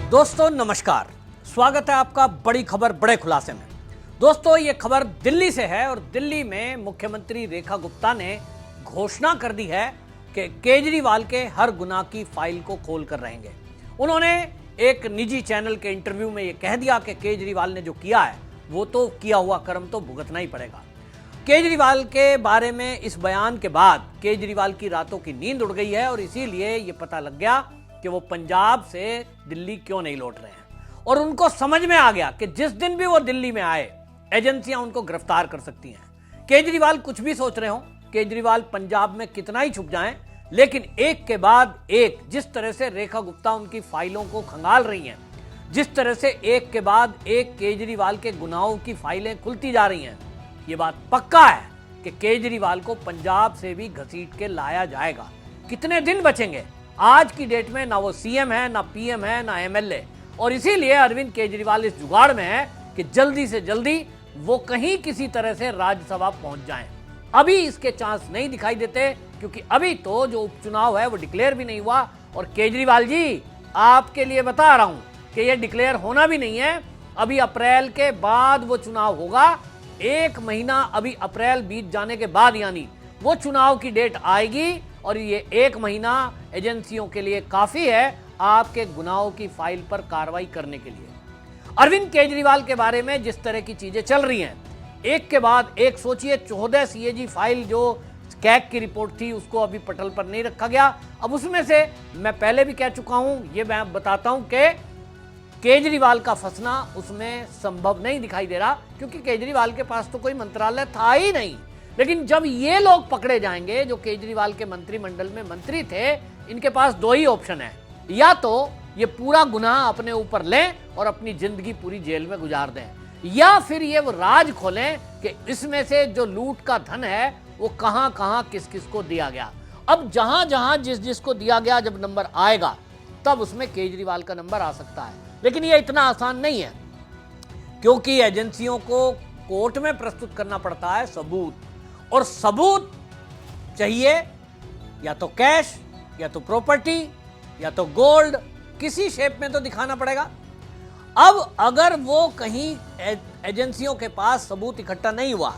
दोस्तों नमस्कार, स्वागत है आपका बड़ी खबर बड़े खुलासे में। दोस्तों ये खबर दिल्ली से है और दिल्ली में मुख्यमंत्री रेखा गुप्ता ने घोषणा कर दी है कि केजरीवाल के हर गुनाह की फाइल को खोल कर रहेंगे। उन्होंने एक निजी चैनल के इंटरव्यू में ये कह दिया कि केजरीवाल ने जो किया है वो तो किया हुआ कर्म तो भुगतना ही पड़ेगा। केजरीवाल के बारे में इस बयान के बाद केजरीवाल की रातों की नींद उड़ गई है और इसीलिए ये पता लग गया कि वो पंजाब से दिल्ली क्यों नहीं लौट रहे हैं। और उनको समझ में आ गया कि जिस दिन भी वो दिल्ली में आए एजेंसियां उनको गिरफ्तार कर सकती हैं। केजरीवाल कुछ भी सोच रहे हो, केजरीवाल पंजाब में कितना ही छुप जाएं, लेकिन एक के बाद एक जिस तरह से रेखा गुप्ता उनकी फाइलों को खंगाल रही हैं, जिस तरह से एक के बाद एक केजरीवाल के गुनाहों की फाइलें खुलती जा रही हैं, ये बात पक्का है कि केजरीवाल को पंजाब से भी घसीट के लाया जाएगा। कितने दिन बचेंगे? आज की डेट में ना वो सीएम है, ना पीएम है, ना एमएलए, और इसीलिए अरविंद केजरीवाल इस जुगाड़ में है कि जल्दी से जल्दी वो कहीं किसी तरह से राज्यसभा पहुंच जाएं। अभी इसके चांस नहीं दिखाई देते क्योंकि अभी तो जो उपचुनाव है वो डिक्लेयर भी नहीं हुआ। और केजरीवाल जी, आपके लिए बता रहा हूं कि ये डिक्लेयर होना भी नहीं है। अभी अप्रैल के बाद वो चुनाव होगा। 1 महीना अभी अप्रैल बीत जाने के बाद यानी वो चुनाव की डेट आएगी और ये 1 महीना एजेंसियों के लिए काफी है आपके गुनाहों की फाइल पर कार्रवाई करने के लिए। अरविंद केजरीवाल के बारे में जिस तरह की चीजें चल रही हैं, एक के बाद एक सोचिए। 14 सीएजी फाइल जो कैग की रिपोर्ट थी उसको अभी पटल पर नहीं रखा गया। अब उसमें से मैं पहले भी कह चुका हूं, ये मैं बताता हूं कि केजरीवाल का फंसना उसमें संभव नहीं दिखाई दे रहा क्योंकि केजरीवाल के पास तो कोई मंत्रालय था ही नहीं। लेकिन जब ये लोग पकड़े जाएंगे जो केजरीवाल के मंत्रिमंडल में मंत्री थे, इनके पास 2 ही ऑप्शन है, या तो ये पूरा गुनाह अपने ऊपर लें और अपनी जिंदगी पूरी जेल में गुजार दें, या फिर ये वो राज खोलें कि इसमें से जो लूट का धन है वो कहां कहां किस किस को दिया गया। अब जहां जहां जिस जिस को दिया गया जब नंबर आएगा तब उसमें केजरीवाल का नंबर आ सकता है। लेकिन ये इतना आसान नहीं है क्योंकि एजेंसियों को कोर्ट में प्रस्तुत करना पड़ता है सबूत, और सबूत चाहिए या तो कैश, या तो प्रॉपर्टी, या तो गोल्ड, किसी शेप में तो दिखाना पड़ेगा। अब अगर वो कहीं एजेंसियों के पास सबूत इकट्ठा नहीं हुआ,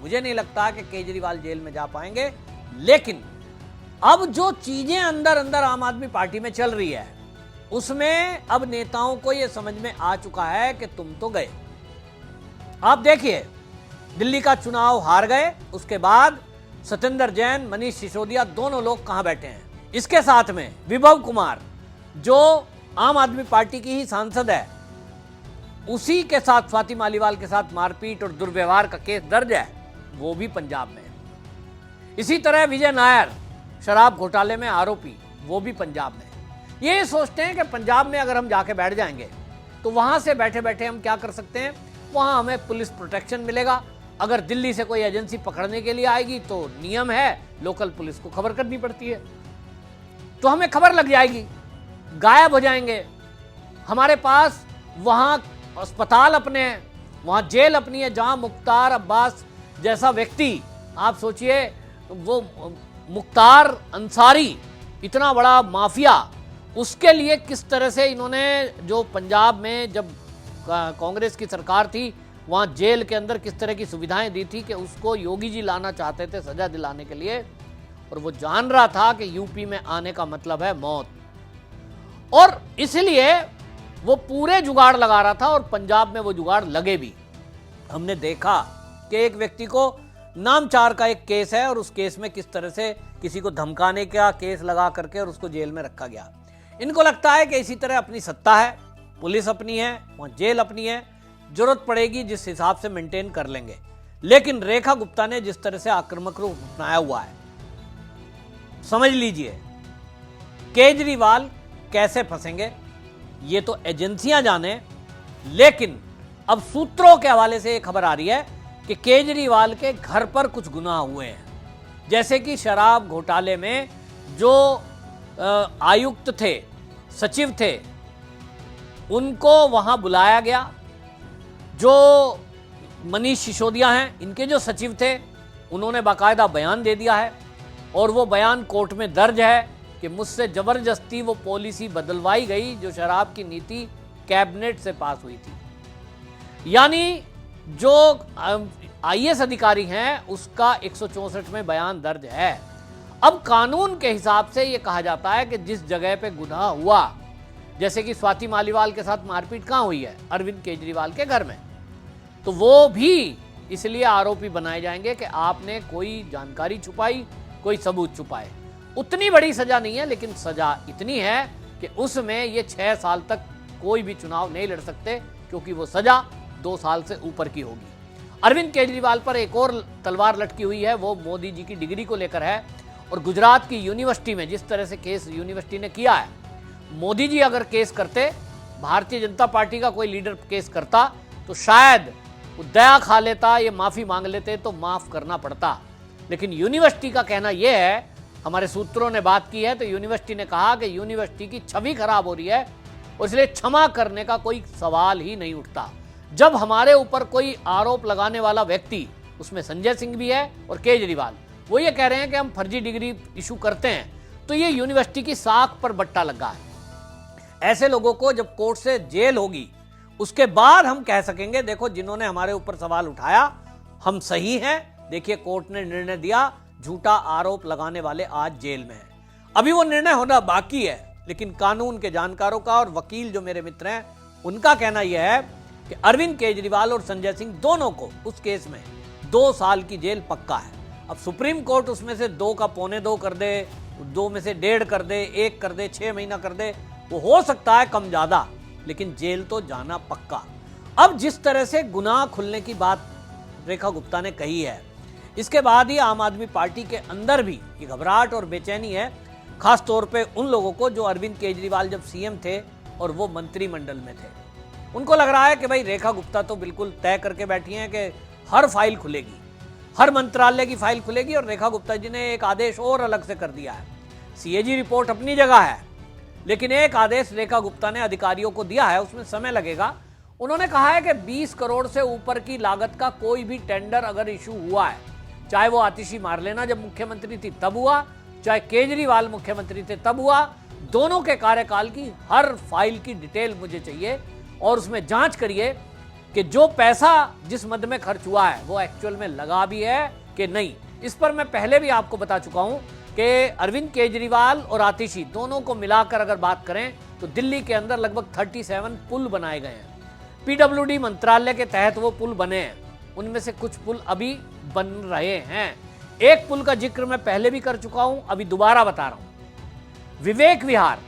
मुझे नहीं लगता कि केजरीवाल जेल में जा पाएंगे। लेकिन अब जो चीजें अंदर अंदर आम आदमी पार्टी में चल रही है उसमें अब नेताओं को यह समझ में आ चुका है कि तुम तो गए। आप देखिए, दिल्ली का चुनाव हार गए, उसके बाद सत्येंद्र जैन, मनीष सिसोदिया दोनों लोग कहां बैठे हैं। इसके साथ में विभव कुमार जो आम आदमी पार्टी की ही सांसद है, उसी के साथ स्वाति मालीवाल के साथ मारपीट और दुर्व्यवहार का केस दर्ज है, वो भी पंजाब में है। इसी तरह विजय नायर शराब घोटाले में आरोपी, वो भी पंजाब में है। ये सोचते हैं कि पंजाब में अगर हम जाके बैठ जाएंगे तो वहां से बैठे बैठे हम क्या कर सकते हैं, वहां हमें पुलिस प्रोटेक्शन मिलेगा। अगर दिल्ली से कोई एजेंसी पकड़ने के लिए आएगी तो नियम है, लोकल पुलिस को खबर करनी पड़ती है, तो हमें खबर लग जाएगी, गायब हो जाएंगे। हमारे पास वहां अस्पताल अपने हैं, वहां जेल अपनी है, जहां मुख्तार अब्बास जैसा व्यक्ति, आप सोचिए वो मुख्तार अंसारी, इतना बड़ा माफिया, उसके लिए किस तरह से इन्होंने, जो पंजाब में जब कांग्रेस की सरकार थी वहां जेल के अंदर किस तरह की सुविधाएं दी थी कि उसको योगी जी लाना चाहते थे सजा दिलाने के लिए, और वो जान रहा था कि यूपी में आने का मतलब है मौत, और इसलिए वो पूरे जुगाड़ लगा रहा था और पंजाब में वो जुगाड़ लगे भी। हमने देखा कि एक व्यक्ति को नामचार का एक केस है और उस केस में किस तरह से किसी को धमकाने का केस लगा करके और उसको जेल में रखा गया। इनको लगता है कि इसी तरह अपनी सत्ता है, पुलिस अपनी है, वहां जेल अपनी है, जरूरत पड़ेगी जिस हिसाब से मेंटेन कर लेंगे। लेकिन रेखा गुप्ता ने जिस तरह से आक्रामक रूप अपनाया हुआ है, समझ लीजिए केजरीवाल कैसे फंसेंगे ये तो एजेंसियां जाने। लेकिन अब सूत्रों के हवाले से एक खबर आ रही है कि केजरीवाल के घर पर कुछ गुनाह हुए हैं, जैसे कि शराब घोटाले में जो आयुक्त थे, सचिव थे, उनको वहां बुलाया गया। जो मनीष सिसोदिया हैं, इनके जो सचिव थे, उन्होंने बाकायदा बयान दे दिया है और वो बयान कोर्ट में दर्ज है कि मुझसे जबरदस्ती वो पॉलिसी बदलवाई गई जो शराब की नीति कैबिनेट से पास हुई थी। यानी जो आईएएस अधिकारी हैं उसका 164 में बयान दर्ज है। अब कानून के हिसाब से यह कहा जाता है कि जिस जगह पे गुनाह हुआ, जैसे कि स्वाति मालीवाल के साथ मारपीट कहां हुई है, अरविंद केजरीवाल के घर में, तो वो भी इसलिए आरोपी बनाए जाएंगे कि आपने कोई जानकारी छुपाई, कोई सबूत छुपाए। उतनी बड़ी सजा नहीं है, लेकिन सजा इतनी है कि उसमें ये 6 साल तक कोई भी चुनाव नहीं लड़ सकते, क्योंकि वो सजा 2 साल से ऊपर की होगी। अरविंद केजरीवाल पर एक और तलवार लटकी हुई है, वो मोदी जी की डिग्री को लेकर है। और गुजरात की यूनिवर्सिटी में जिस तरह से केस यूनिवर्सिटी ने किया है, मोदी जी अगर केस करते, भारतीय जनता पार्टी का कोई लीडर केस करता, तो शायद वो दया खा लेता, ये माफी मांग लेते तो माफ करना पड़ता। लेकिन यूनिवर्सिटी का कहना यह है, हमारे सूत्रों ने बात की है, तो यूनिवर्सिटी ने कहा कि यूनिवर्सिटी की छवि खराब हो रही है और इसलिए क्षमा करने का कोई सवाल ही नहीं उठता। जब हमारे ऊपर कोई आरोप लगाने वाला व्यक्ति, उसमें संजय सिंह भी है और केजरीवाल, वो ये कह रहे हैं कि हम फर्जी डिग्री इशू करते हैं, तो ये यूनिवर्सिटी की साख पर बट्टा लगा है। ऐसे लोगों को जब कोर्ट से जेल होगी, उसके बाद हम कह सकेंगे देखो जिन्होंने हमारे ऊपर सवाल उठाया हम सही हैं, देखिए कोर्ट ने निर्णय दिया, झूठा आरोप लगाने वाले आज जेल में हैं। अभी वो निर्णय होना बाकी है, लेकिन कानून के जानकारों का और वकील जो मेरे मित्र हैं उनका कहना यह है कि अरविंद केजरीवाल और संजय सिंह दोनों को उस केस में 2 साल की जेल पक्का है। अब सुप्रीम कोर्ट उसमें से 2 का 2.25 कर दे, 2 में से 1.5 कर दे, 1 कर दे, 6 महीना कर दे, वो हो सकता है कम ज्यादा, लेकिन जेल तो जाना पक्का। अब जिस तरह से गुनाह खुलने की बात रेखा गुप्ता ने कही है, इसके बाद ही आम आदमी पार्टी के अंदर भी ये घबराहट और बेचैनी है, खास तौर पे उन लोगों को जो अरविंद केजरीवाल जब सीएम थे और वो मंत्रिमंडल में थे। उनको लग रहा है कि भाई रेखा गुप्ता तो बिल्कुल तय करके बैठी हैं कि हर फाइल खुलेगी, हर मंत्रालय की फाइल खुलेगी, और रेखा गुप्ता जी ने एक आदेश और अलग से कर दिया है। सीएजी रिपोर्ट अपनी जगह है, लेकिन एक आदेश रेखा गुप्ता ने अधिकारियों को दिया है, उसमें समय लगेगा। उन्होंने कहा है कि 20 करोड़ से ऊपर की लागत का कोई भी टेंडर अगर इशू हुआ है, चाहे वो आतिशी मारलेना जब मुख्यमंत्री थी तब हुआ, चाहे केजरीवाल मुख्यमंत्री थे तब हुआ, दोनों के कार्यकाल की हर फाइल की डिटेल मुझे चाहिए और उसमें जांच करिए कि जो पैसा जिस मद में खर्च हुआ है वो एक्चुअल में लगा भी है कि नहीं। इस पर मैं पहले भी आपको बता चुका हूं कि अरविंद केजरीवाल और आतिशी दोनों को मिलाकर अगर बात करें तो दिल्ली के अंदर लगभग 37 पुल बनाए गए हैं। पीडब्ल्यूडी मंत्रालय के तहत वो पुल बने हैं, उनमें से कुछ पुल अभी बन रहे हैं। एक पुल का जिक्र मैं पहले भी कर चुका हूं, अभी दोबारा बता रहा हूं। विवेक विहार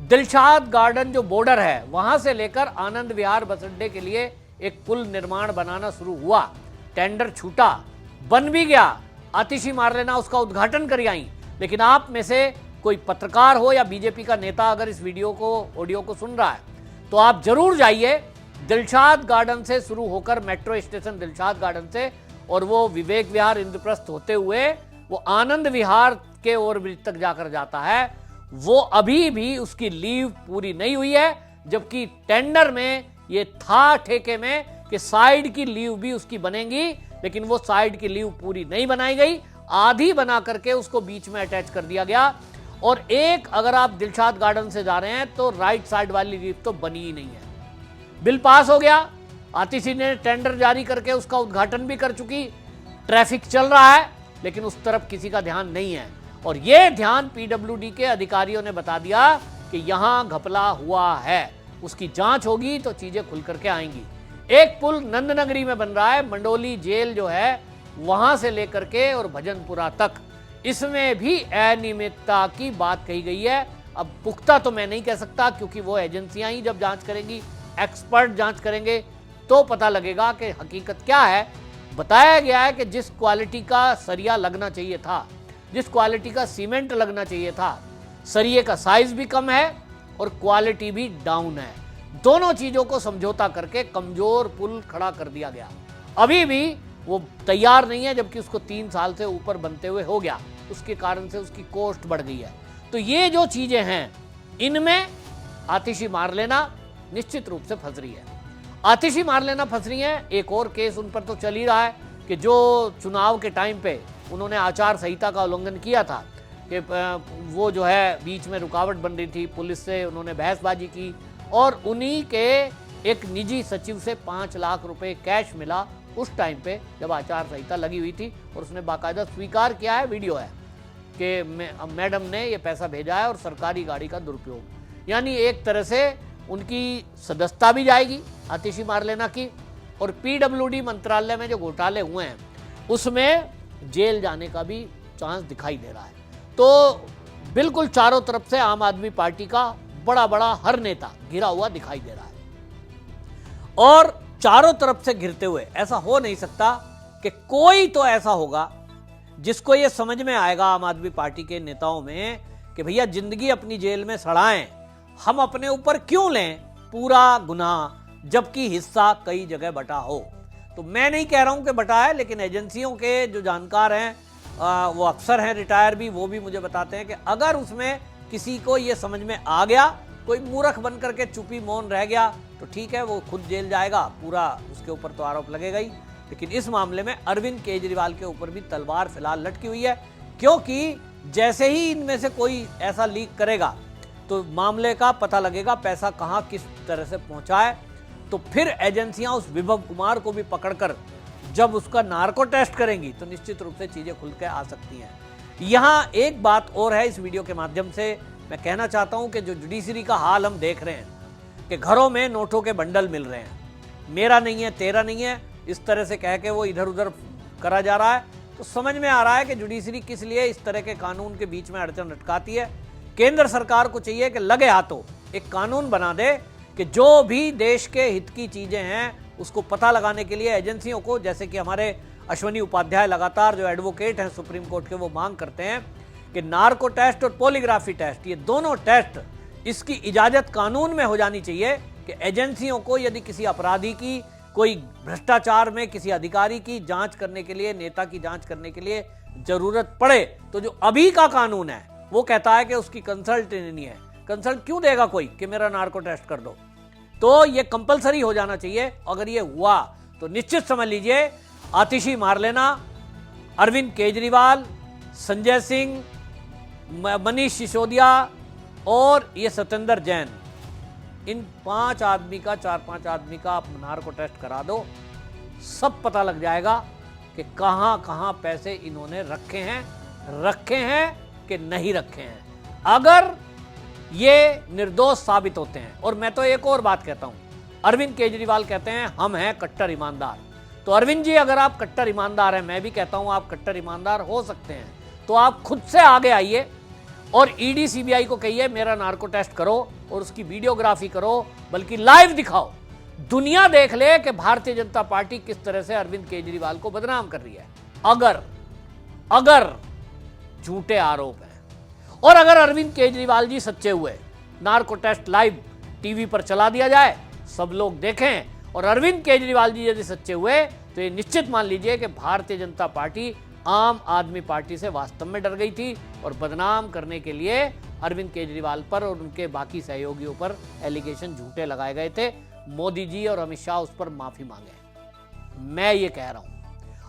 दिलशाद गार्डन जो बॉर्डर है, वहां से लेकर आनंद विहार बस अड्डे के लिए एक पुल निर्माण बनाना शुरू हुआ, टेंडर छूटा, बन भी गया, आतिशी मारलेना उसका उद्घाटन कर आई। लेकिन आप में से कोई पत्रकार हो या बीजेपी का नेता अगर इस वीडियो को, ऑडियो को सुन रहा है, तो आप जरूर जाइए दिलशाद गार्डन से शुरू होकर मेट्रो स्टेशन दिलशाद गार्डन से, और वो विवेक विहार इंद्रप्रस्थ होते हुए वो आनंद विहार के ओवर ब्रिज तक जाकर जाता है। वो अभी भी उसकी लीव पूरी नहीं हुई है, जबकि टेंडर में ये था ठेके में कि साइड की लीव भी उसकी बनेगी, लेकिन वो साइड की लीव पूरी नहीं बनाई गई, आधी बना करके उसको बीच में अटैच कर दिया गया। और एक अगर आप दिलशाद गार्डन से जा रहे हैं तो राइट साइड वाली लीव तो बनी ही नहीं है। बिल पास हो गया, आतिशी ने टेंडर जारी करके उसका उद्घाटन भी कर चुकी, ट्रैफिक चल रहा है, लेकिन उस तरफ किसी का ध्यान नहीं है। और यह ध्यान पीडब्ल्यूडी के अधिकारियों ने बता दिया कि यहां घपला हुआ है, उसकी जांच होगी तो चीजें खुल करके आएंगी। एक पुल नंदनगरी में बन रहा है, मंडोली जेल जो है वहां से लेकर के और भजनपुरा तक, इसमें भी अनियमितता की बात कही गई है। अब पुख्ता तो मैं नहीं कह सकता, क्योंकि वो एजेंसियां ही जब जांच करेंगी, एक्सपर्ट जांच करेंगे, तो पता लगेगा कि हकीकत क्या है। बताया गया है कि जिस क्वालिटी का सरिया लगना चाहिए था, जिस क्वालिटी का सीमेंट लगना चाहिए था, सरिये का साइज भी कम है और क्वालिटी भी डाउन है। दोनों चीजों को समझौता करके कमजोर पुल खड़ा कर दिया गया। अभी भी वो तैयार नहीं है, जबकि उसको 3 साल से ऊपर बनते हुए हो गया, उसके कारण से उसकी कॉस्ट बढ़ गई है। तो ये जो चीजें हैं, इनमें आतिशी मारलेना निश्चित रूप से फंस रही है। आतिशी मारलेना फंस रही है। एक और केस उन पर तो चल ही रहा है कि जो चुनाव के टाइम पे उन्होंने आचार संहिता का उल्लंघन किया था, कि वो जो है बीच में रुकावट बन रही थी, पुलिस से उन्होंने बहसबाजी की और उन्हीं के एक निजी सचिव से 5 लाख रुपए कैश मिला उस टाइम पे जब आचार संहिता लगी हुई थी। और उसने बाकायदा स्वीकार किया है, वीडियो है कि मैडम ने ये पैसा भेजा है और सरकारी गाड़ी का दुरुपयोग। यानी एक तरह से उनकी सदस्यता भी जाएगी आतिशी मारलेना की, और पीडब्ल्यूडी मंत्रालय में जो घोटाले हुए हैं उसमें जेल जाने का भी चांस दिखाई दे रहा है। तो बिल्कुल चारों तरफ से आम आदमी पार्टी का बड़ा बड़ा हर नेता घिरा हुआ दिखाई दे रहा है। और चारों तरफ से घिरते हुए ऐसा हो नहीं सकता कि कोई तो ऐसा होगा जिसको यह समझ में आएगा आम आदमी पार्टी के नेताओं में कि भैया जिंदगी अपनी जेल में सड़ाएं, हम अपने ऊपर क्यों लें पूरा गुनाह, जबकि हिस्सा कई जगह बटा हो। तो मैं नहीं कह रहा हूं कि बटा है, लेकिन एजेंसियों के जो जानकार हैं वो अक्सर हैं रिटायर भी, वो भी मुझे बताते हैं कि अगर उसमें किसी को ये समझ में आ गया, कोई मूर्ख बन करके चुपी मौन रह गया तो ठीक है, वो खुद जेल जाएगा, पूरा उसके ऊपर तो आरोप लगेगा ही। लेकिन इस मामले में अरविंद केजरीवाल के ऊपर भी तलवार फिलहाल लटकी हुई है, क्योंकि जैसे ही इनमें से कोई ऐसा लीक करेगा तो मामले का पता लगेगा, पैसा कहां किस तरह से पहुंचा है। तो फिर एजेंसियां उस विभव कुमार को भी पकड़कर जब उसका नार्को टेस्ट करेंगी तो निश्चित रूप से चीजें खुल के आ सकती हैं। यहां एक बात और है, इस वीडियो के माध्यम से मैं कहना चाहता हूं कि जो जुडिशरी का हाल हम देख रहे हैं कि घरों में नोटों के बंडल मिल रहे हैं, मेरा नहीं है तेरा नहीं है, इस तरह से कह के वो इधर उधर करा जा रहा है। तो समझ में आ रहा है कि जुडिशरी किस लिए इस तरह के कानून के बीच में अड़चन लटकाती है। केंद्र सरकार को चाहिए कि लगे हाथों एक कानून बना दे कि जो भी देश के हित की चीजें हैं उसको पता लगाने के लिए एजेंसियों को, जैसे कि हमारे अश्वनी उपाध्याय लगातार जो एडवोकेट हैं सुप्रीम कोर्ट के, वो मांग करते हैं कि नार्को टेस्ट और पॉलीग्राफी टेस्ट, ये दोनों टेस्ट, इसकी इजाजत कानून में हो जानी चाहिए कि एजेंसियों को यदि किसी अपराधी की, कोई भ्रष्टाचार में किसी अधिकारी की जांच करने के लिए, नेता की जांच करने के लिए जरूरत पड़े तो जो अभी का कानून है वो कहता है कि उसकी कंसल्ट नहीं है। कंसल्ट क्यों देगा कोई कि मेरा नार्को टेस्ट कर दो? तो ये कंपलसरी हो जाना चाहिए। अगर ये हुआ तो निश्चित समझ लीजिए आतिशी मारलेना, अरविंद केजरीवाल, संजय सिंह, मनीष सिसोदिया और ये सत्येंद्र जैन, इन 5 आदमी का, 4-5 आदमी का आप नार्को टेस्ट करा दो, सब पता लग जाएगा कि कहां कहां पैसे इन्होंने रखे हैं कि नहीं रखे हैं। अगर ये निर्दोष साबित होते हैं, और मैं तो एक और बात कहता हूं, अरविंद केजरीवाल कहते हैं हम हैं कट्टर ईमानदार, तो अरविंद जी अगर आप कट्टर ईमानदार हैं, मैं भी कहता हूं आप कट्टर ईमानदार हो सकते हैं, तो आप खुद से आगे आइए और ईडी सीबीआई को कहिए मेरा नार्को टेस्ट करो और उसकी वीडियोग्राफी करो, बल्कि लाइव दिखाओ, दुनिया देख ले कि भारतीय जनता पार्टी किस तरह से अरविंद केजरीवाल को बदनाम कर रही है। अगर झूठे आरोप हैं और अगर अरविंद केजरीवाल जी सच्चे हुए, नार्को टेस्ट लाइव टीवी पर चला दिया जाए, सब लोग देखें, और अरविंद केजरीवाल जी यदि सच्चे हुए तो ये निश्चित मान लीजिए कि भारतीय जनता पार्टी आम आदमी पार्टी से वास्तव में डर गई थी और बदनाम करने के लिए अरविंद केजरीवाल पर और उनके बाकी सहयोगियों पर एलिगेशन झूठे लगाए गए थे। मोदी जी और अमित शाह उस पर माफी मांगे। मैं ये कह रहा हूं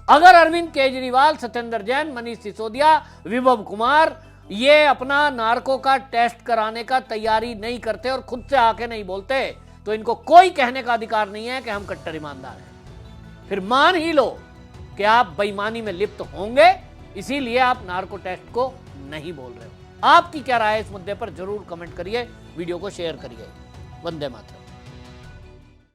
अगर अरविंद केजरीवाल, सत्येंद्र जैन, मनीष सिसोदिया, विभव कुमार ये अपना नार्को का टेस्ट कराने का तैयारी नहीं करते और खुद से आके नहीं बोलते तो इनको कोई कहने का अधिकार नहीं है कि हम कट्टर ईमानदार हैं। फिर मान ही लो कि आप बेईमानी में लिप्त होंगे, इसीलिए आप नार्को टेस्ट को नहीं बोल रहे हो। आपकी क्या राय है इस मुद्दे पर? जरूर कमेंट करिए, वीडियो को शेयर करिए। वंदे मातरम।